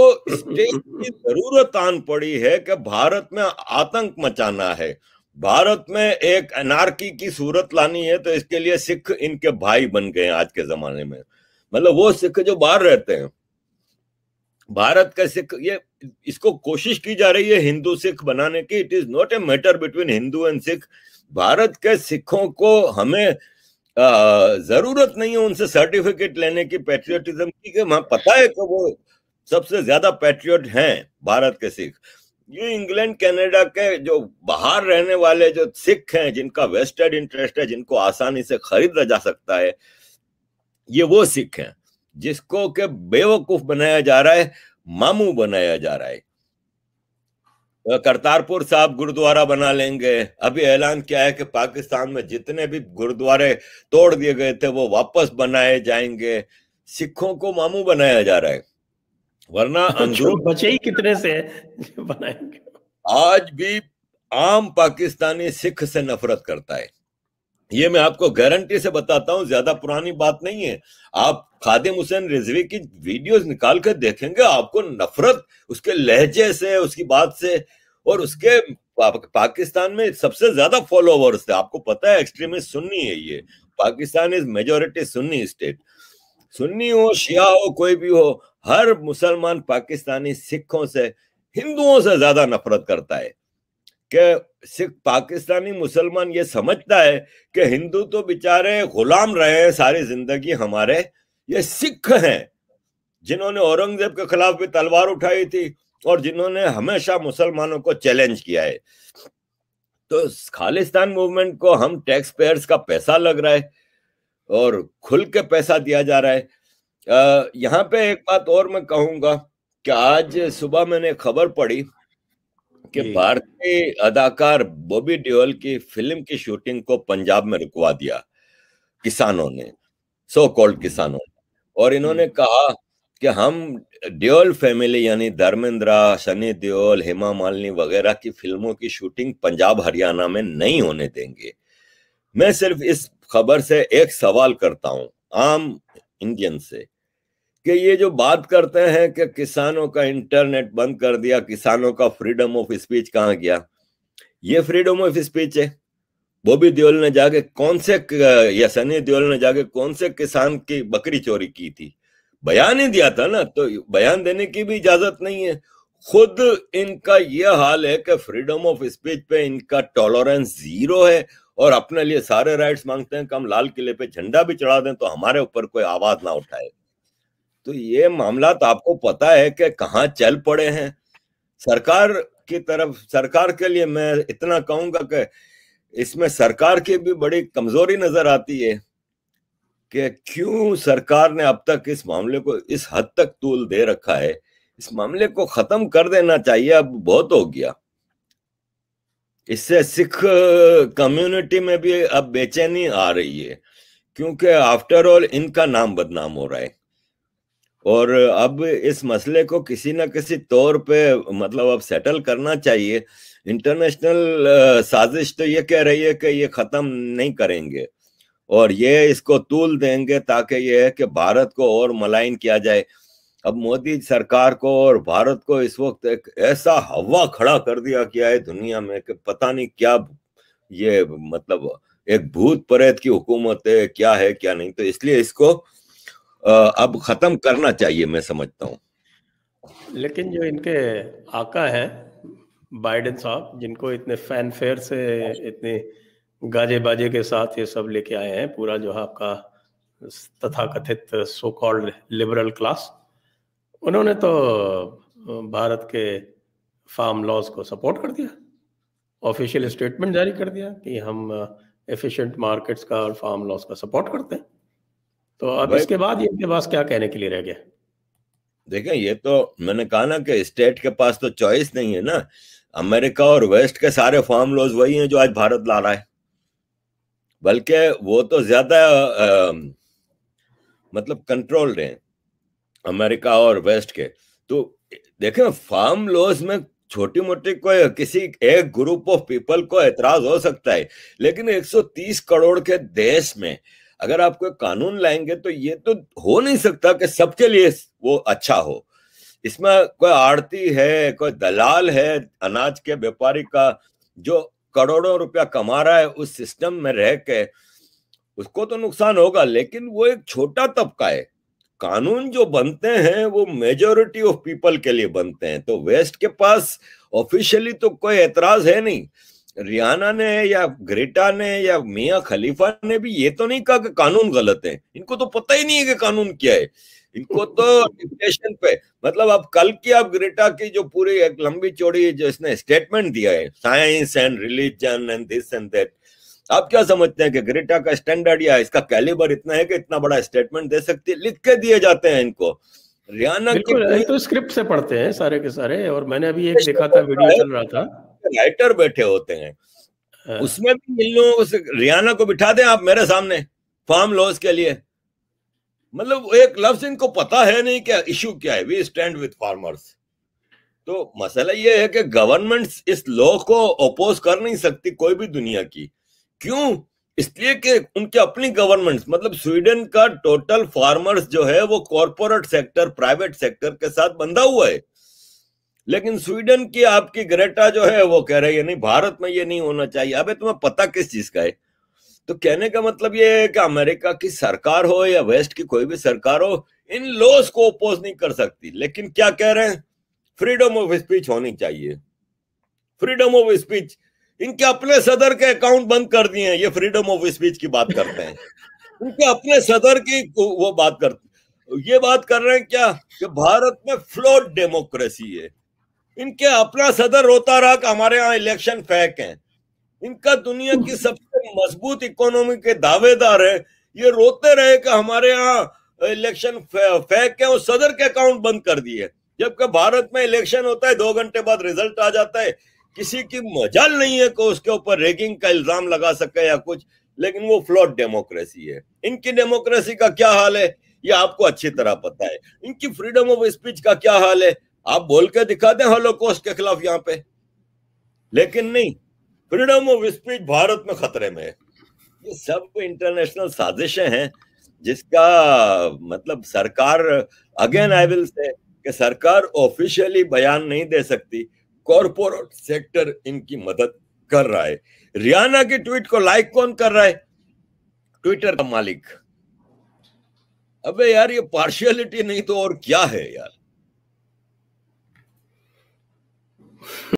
तो स्टेट की जरूरत आन पड़ी है कि भारत में आतंक मचाना है, भारत में एक अनार्की की सूरत लानी है, तो इसके लिए सिख इनके भाई बन गए हैं आज के जमाने में। मतलब वो सिख जो बाहर रहते हैं, भारत का सिख, ये इसको कोशिश की जा रही है हिंदू सिख बनाने की। It is not a matter between Hindu and Sikh. Bharat के सिखों को हमें जरूरत नहीं है उनसे सर्टिफिकेट लेने की पैट्रियोटिज्म की, कि हमें पता है कि वो सबसे ज्यादा पैट्रियट हैं भारत के सिख। ये इंग्लैंड कनाडा के जो बाहर रहने वाले जो सिख हैं, जिनका वेस्टेड इंटरेस्ट है, जिनको आसानी से खरीदा जा सकता है, ये वो सिख हैं जिसको के बेवकूफ बनाया जा रहा है, मामू बनाया जा रहा है। करतारपुर साहब गुरुद्वारा बना लेंगे। अभी ऐलान किया है कि पाकिस्तान में जितने भी गुरुद्वारे तोड़ दिए गए थे वो वापस बनाए जाएंगे। सिखों को मामू बनाया जा रहा है, वरना अंदरूनी बचे ही कितने से बनाएंगे। आज भी आम पाकिस्तानी सिख से नफरत करता है, ये मैं आपको गारंटी से बताता हूं, ज्यादा पुरानी बात नहीं है। आप खादिम हुसैन रिजवी की वीडियोस निकाल कर देखेंगे, आपको नफरत उसके लहजे से, उसकी बात से, और उसके पाकिस्तान में सबसे ज्यादा फॉलोवर्स थे। आपको पता है एक्सट्रीमिस्ट सुन्नी है ये, Pakistan is majority Sunni state. Sunni हो, शिया हो, कोई भी हो, हर मुसलमान पाकिस्तानी सिखों से, हिंदुओं से ज्यादा नफरत करता है। कि सिख पाकिस्तानी मुसलमान ये समझता है कि हिंदू तो बेचारे गुलाम रहे हैं सारी जिंदगी हमारे, ये सिख हैं जिन्होंने औरंगजेब के खिलाफ भी तलवार उठाई थी और जिन्होंने हमेशा मुसलमानों को चैलेंज किया है। तो खालिस्तान मूवमेंट को हम टैक्स पेयर्स का पैसा लग रहा है और खुल के पैसा दिया जा रहा है। यहाँ पे एक बात और मैं कहूंगा कि आज सुबह मैंने खबर पढ़ी कि भारतीय अदाकार बॉबी देओल की फिल्म की शूटिंग को पंजाब में रुकवा दिया किसानों ने, सो कॉल्ड किसानों ने। और इन्होंने कहा कि हम देओल फैमिली यानी धर्मेंद्र, सनी देओल, हेमा मालिनी वगैरह की फिल्मों की शूटिंग पंजाब हरियाणा में नहीं होने देंगे। मैं सिर्फ इस खबर से एक सवाल करता हूं आम इंडियन से, कि ये जो बात करते हैं कि किसानों का इंटरनेट बंद कर दिया, किसानों का फ्रीडम ऑफ स्पीच कहाँ गया? ये फ्रीडम ऑफ स्पीच है। बॉबी देओल ने जाके कौन से, या सनी देओल ने जाके कौन से किसान की बकरी चोरी की थी? बयान ही दिया था ना, तो बयान देने की भी इजाजत नहीं है। खुद इनका यह हाल है कि फ्रीडम ऑफ स्पीच पे इनका टॉलरेंस जीरो है और अपने लिए सारे राइट्स मांगते हैं कि हम लाल किले पे झंडा भी चढ़ा दें तो हमारे ऊपर कोई आवाज ना उठाए। तो ये मामला तो आपको पता है कि कहाँ चल पड़े हैं। सरकार की तरफ, सरकार के लिए मैं इतना कहूंगा कि इसमें सरकार की भी बड़ी कमजोरी नजर आती है कि क्यों सरकार ने अब तक इस मामले को इस हद तक तूल दे रखा है। इस मामले को खत्म कर देना चाहिए, अब बहुत हो गया। इससे सिख कम्युनिटी में भी अब बेचैनी आ रही है, क्योंकि आफ्टर ऑल इनका नाम बदनाम हो रहा है। और अब इस मसले को किसी ना किसी तौर पे मतलब अब सेटल करना चाहिए। इंटरनेशनल साजिश तो ये कह रही है कि ये खत्म नहीं करेंगे और ये इसको तूल देंगे ताकि ये है कि भारत को और मलाइन किया जाए। अब मोदी सरकार को और भारत को इस वक्त एक ऐसा हवा खड़ा कर दिया गया है दुनिया में कि पता नहीं क्या, ये मतलब एक भूत प्रेत की हुकूमत है, क्या है क्या नहीं। तो इसलिए इसको अब खत्म करना चाहिए, मैं समझता हूँ। लेकिन जो इनके आका हैं बाइडेन साहब, जिनको इतने फैनफेयर से, इतने गाजे बाजे के साथ ये सब लेके आए हैं, पूरा जो है आपका तथाकथित सो कॉल्ड लिबरल क्लास, उन्होंने तो भारत के फार्म लॉज को सपोर्ट कर दिया, ऑफिशियल स्टेटमेंट जारी कर दिया कि हम एफिशिएंट मार्केट्स का और फार्म लॉज का सपोर्ट करते हैं। तो अब इसके बाद ये इनके पास क्या कहने के लिए रह गया? देखें, ये तो मैंने कहा ना कि स्टेट के पास तो चॉइस नहीं है ना। अमेरिका और वेस्ट के सारे फार्म लॉज वही हैं जो आज भारत ला रहा है, बल्कि वो तो ज्यादा मतलब कंट्रोल्ड हैं अमेरिका और वेस्ट के। तो देखें, फार्म लॉज में छोटी मोटी कोई किसी एक ग्रुप ऑफ पीपल को एतराज हो सकता है, लेकिन 130 करोड़ के देश में अगर आप कोई कानून लाएंगे तो ये तो हो नहीं सकता कि सबके लिए वो अच्छा हो। इसमें कोई आड़ती है, कोई दलाल है अनाज के व्यापारी का जो करोड़ों रुपया कमा रहा है उस सिस्टम में रह के, उसको तो नुकसान होगा, लेकिन वो एक छोटा तबका है। कानून जो बनते हैं वो मेजोरिटी ऑफ पीपल के लिए बनते हैं। तो वेस्ट के पास ऑफिशियली तो कोई एतराज है नहीं। रियाना ने या ग्रेटा ने या मियां खलीफा ने भी ये तो नहीं कहा कि कानून गलत है। इनको तो पता ही नहीं है कि कानून क्या है। इनको तो डिक्टेशन पे, मतलब अब कल की आप ग्रेटा की जो पूरी एक लंबी चौड़ी जो इसने स्टेटमेंट दिया है, science and religion and this and that, आप क्या समझते हैं कि ग्रेटा का स्टैंडर्ड या इसका कैलिबर इतना है कि इतना बड़ा स्टेटमेंट दे सकती है? लिख के दिए जाते हैं इनको। रियाना की बिल्कुल, ये तो स्क्रिप्ट से पढ़ते हैं सारे के सारे। और मैंने अभी एक देखा था, वीडियो चल रहा था, राइटर बैठे होते हैं उसमें भी। इन लोगों से रियाना को बिठा दें आप मेरे सामने फार्म लॉस के लिए, मतलब एक लफ्ज इनको पता है नहीं क्या इशू क्या है। We stand with farmers. तो मसला ये है कि गवर्नमेंट्स इस लॉ को अपोज कर नहीं सकती कोई भी दुनिया की। क्यों? इसलिए कि उनके अपनी गवर्नमेंट्स, मतलब स्वीडन का टोटल फार्मर्स जो है वो कॉरपोरेट सेक्टर, प्राइवेट सेक्टर के साथ बंधा हुआ है। लेकिन स्वीडन की आपकी ग्रेटा जो है वो कह रही है नहीं, भारत में ये नहीं होना चाहिए। अबे तुम्हें पता किस चीज का है? तो कहने का मतलब ये है कि अमेरिका की सरकार हो या वेस्ट की कोई भी सरकार हो, इन लॉज को अपोज नहीं कर सकती। लेकिन क्या कह रहे हैं? फ्रीडम ऑफ स्पीच होनी चाहिए। फ्रीडम ऑफ स्पीच, इनके अपने सदर के अकाउंट बंद कर दिए हैं। ये फ्रीडम ऑफ स्पीच की बात करते हैं। इनके अपने सदर की वो बात करते, ये बात कर रहे हैं क्या कि भारत में फ्लॉड डेमोक्रेसी है। इनके अपना सदर रोता रहा कि हमारे यहाँ इलेक्शन फेक हैं। इनका दुनिया की सबसे मजबूत इकोनॉमी के दावेदार है, ये रोते रहे कि हमारे यहाँ इलेक्शन फेक है और सदर के अकाउंट बंद कर दिए। जबकि भारत में इलेक्शन होता है, 2 घंटे बाद रिजल्ट आ जाता है। किसी की मजाल नहीं है कि उसके ऊपर रेगिंग का इल्जाम लगा सके या कुछ। लेकिन वो फ्लॉड डेमोक्रेसी है। इनकी डेमोक्रेसी का क्या हाल है ये आपको अच्छी तरह पता है। इनकी फ्रीडम ऑफ स्पीच का क्या हाल है आप बोल के दिखा दें हॉलोकॉस्ट के खिलाफ यहाँ पे, लेकिन नहीं, फ्रीडम ऑफ स्पीच भारत में खतरे में है। ये सब इंटरनेशनल साजिशें हैं जिसका मतलब सरकार, अगेन आई विल से, कि सरकार ऑफिशियली बयान नहीं दे सकती, कॉरपोरेट सेक्टर इनकी मदद कर रहा है। रियाना की ट्वीट को लाइक कौन कर रहा है? ट्विटर का मालिक। अबे यार ये पार्शियलिटी नहीं तो और क्या है यार।